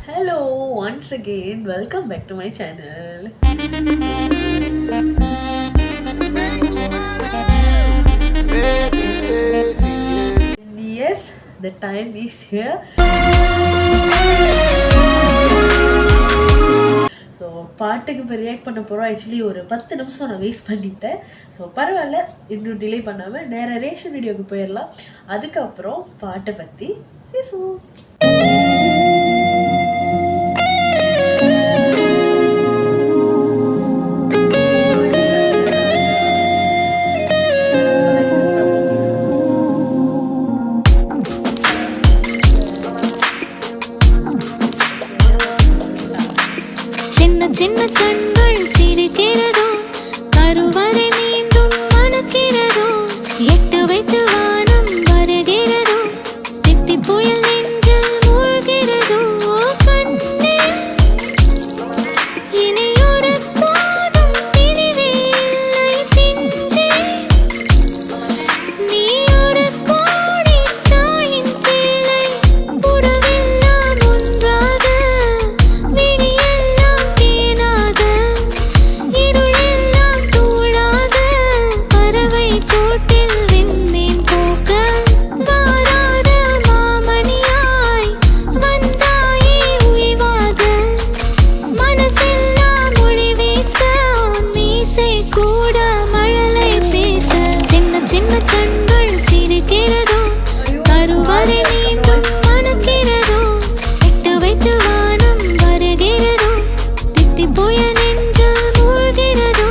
Hello, once again, welcome back to my channel. Yes, the time is here. So பாட்டுக்கு இப்போ react பண்ண போகிறோம். Actually ஒரு 10 நிமிஷம் நான் வேஸ்ட் பண்ணிட்டேன். ஸோ பரவாயில்ல, இன்னும் டிலே பண்ணாமல் நேராக ரியாக்ஷன் வீடியோக்கு போயிடலாம். அதுக்கப்புறம் பாட்டை பற்றி பேசுவோம். சின்ன கண்கள் சிரிக்கிறதோ, கருவறை மீண்டும் மணக்கிறதோ, எட்டு வைத்து வானம் வருகிறதோ, தித்தி புயல் நெஞ்சில் மூழ்கிறதோ, கண்ணே இனி ஒரு போதும் பிரிவே இல்லை பிஞ்சே, நீ ஒரு கோடி தாயின் பிள்ளை, உறவெல்லாம் ஒன்றாக விடியெல்லாம் தேனாக இருளெல்லாம் தூளாக பறவை கூட்டில் விண்மீன் போக்க வாராத மாமணியாய் வந்தாயே உய்வாக மனசெல்லாம் மொழி வீச மீசை கூட மழலை பேச சின்ன சின்ன கண்கள் சிரிக்கிறதோ, கருவறை மீண்டும் மணக்கிறதோ, எட்டு வைத்து வானம் வருகிறதோ, தித்தி புயல் நெஞ்சில் மூழ்கிறதோ.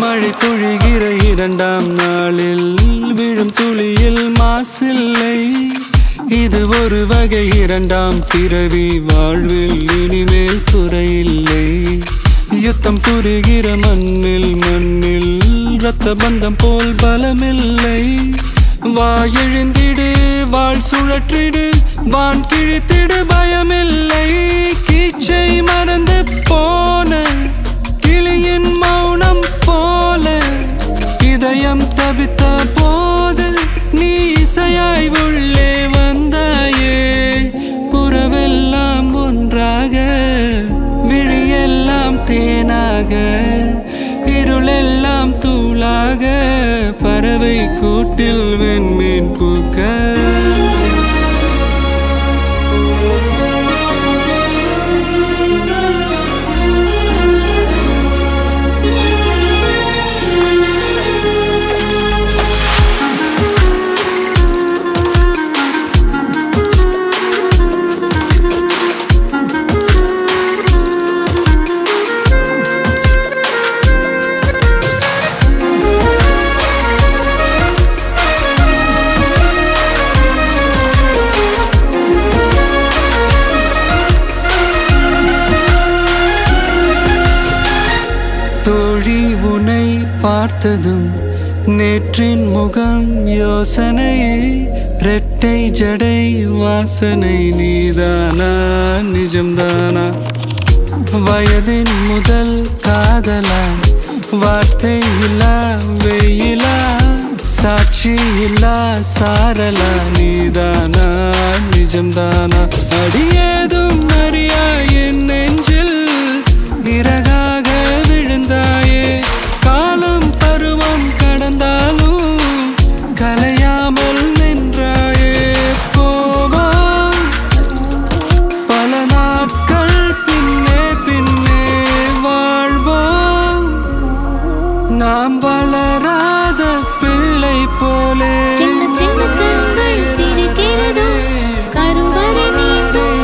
மழை பொழிகிற இரண்டாம் நாளில் விழும் துளியில் மாசில்லை, இது ஒரு வகை இரண்டாம் பிறவி, வாழ்வில் இனிமேல் குறையில்லை. யுத்தம் புரிகிற மண்ணில் இரத்த பந்தம் போல் பலமில்லை. வா எழுந்திடு, வாழ் சுழற்றிடு, வான் கிழித்திடு, பயமில்லை. கீச்சை மறந்து போன கிளியின் மௌனம் போல இதயம் தவித்த போது நீ இசையாய் உள்ளே வந்தாயே. உறவெல்லாம் ஒன்றாக விழியெல்லாம் தேனாக இருளெல்லாம் தூளாக பறவை கூட்டில் வெண்மீன் பூக்க. தோழி உனை பார்த்ததும் நேற்றின் முகம் யோசனையே, ரெட்டை ஜடை வாசனை நீதானா நிஜம்தானா? வயதின் முதல் காதலா, வார்த்தை இல்லா வெயிலா, சாட்சி இல்லா சாரலா, நீதானா நிஜம்தானா? அடியேதும் அறியா என் நெஞ்சில் இறகாக விழுந்தாயே. காலம் பருவம் கடந்தாலும் கலையாமல் நின்றாயே. போவா பல நாட்கள் பின்னே பின்னே வாழ்வோம், நாம் வளராத பிள்ளை போலே. சின்ன சின்ன கண்கள் சிரிக்கிறதோ, கருவறை மீண்டும்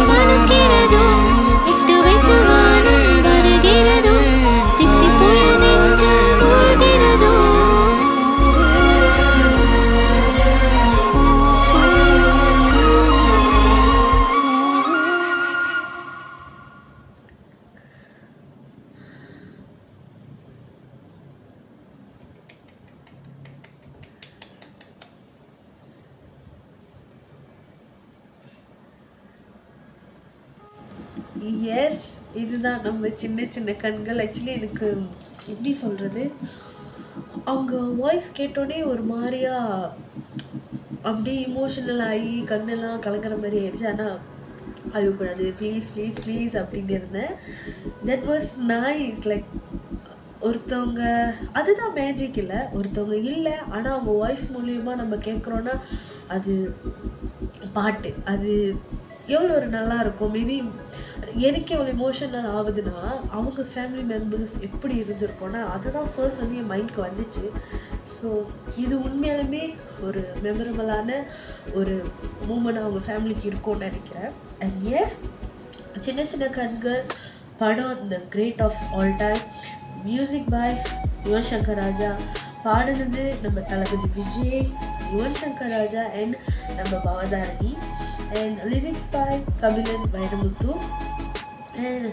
எஸ், இதுதான் நம்ம சின்ன சின்ன கண்கள். ஆக்சுவலி எனக்கு எப்படி சொல்கிறது, அவங்க வாய்ஸ் கேட்டோடனே ஒரு மாதிரியா அப்படியே இமோஷனல் ஆகி கண்ணெல்லாம் கலக்கிற மாதிரி ஆயிடுச்சு. ஆனால் அழுகக்கூடாது, ப்ளீஸ் ப்ளீஸ் ப்ளீஸ் அப்படின்னு இருந்தேன். That was nice. லைக் ஒருத்தவங்க, அதுதான் மேஜிக் இல்லை, ஒருத்தவங்க இல்லை ஆனால் அவங்க வாய்ஸ் மூலியமாக நம்ம கேட்குறோன்னா அது பாட்டு, அது எவ்வளோ ஒரு நல்லா இருக்கும். மேபி எனக்கு எவ்வளோ இமோஷனல் ஆகுதுன்னா அவங்க ஃபேமிலி மெம்பர்ஸ் எப்படி இருந்திருக்கோன்னா அதுதான் ஃபர்ஸ்ட் வந்து என் மைண்டுக்கு வந்துச்சு. ஸோ இது உண்மையாலுமே ஒரு மெமரபிளான ஒரு மூமெண்ட் அவங்க ஃபேமிலிக்கு இருக்கும்னு நினைக்கிறேன். அண்ட் எஸ், சின்ன சின்ன கண்கள் படம் the great of all time. Music by Yuvan Shankar Raja, பாடினது நம்ம தளபதி விஜய், யுவன் சங்கர் ராஜா அண்ட் நம்ம Bhavatharini, and lyrics by Kabilan Vaidamuthu, and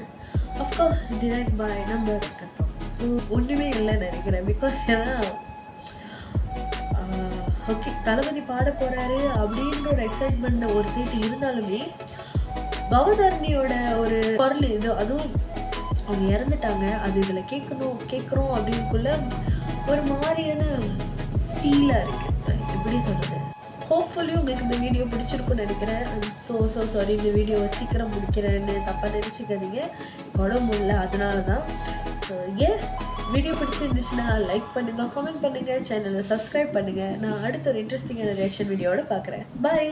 of course direct by நம்ம இருக்கட்டும். ஸோ ஒன்றுமே இல்லைன்னு நினைக்கிறேன். பிகாஸ் ஏன்னா ஓகே தளபதி பாட போகிறாரு அப்படின்ற ஒரு எக்ஸைட்மெண்ட் ஒரு சைட்டு இருந்தாலுமே பவதாரணியோட ஒரு குரல் இது, அதுவும் அவங்க இறந்துட்டாங்க, அது இதில் கேட்குறோம் அப்படின்னுக்குள்ள ஒரு மாதிரியான ஃபீலாக இருக்குது. எப்படி சொல்கிறது, ஹோப்ஃபுல்லி உங்களுக்கு இந்த வீடியோ பிடிச்சிருக்குன்னு நினைக்கிறேன். ஸோ சாரி, இந்த வீடியோவை சீக்கிரம் முடிக்கிறேன்னு தப்பாக நினச்சிக்காதீங்க, உடம்பு இல்லை அதனால தான். ஸோ எஸ், வீடியோ பிடிச்சிருந்துச்சுன்னா லைக் பண்ணுங்கள், கமெண்ட் பண்ணுங்கள், சேனலை சப்ஸ்கிரைப் பண்ணுங்கள். நான் அடுத்த ஒரு இன்ட்ரெஸ்டிங்கான ரியாக்ஷன் வீடியோவோட பார்க்குறேன். பை.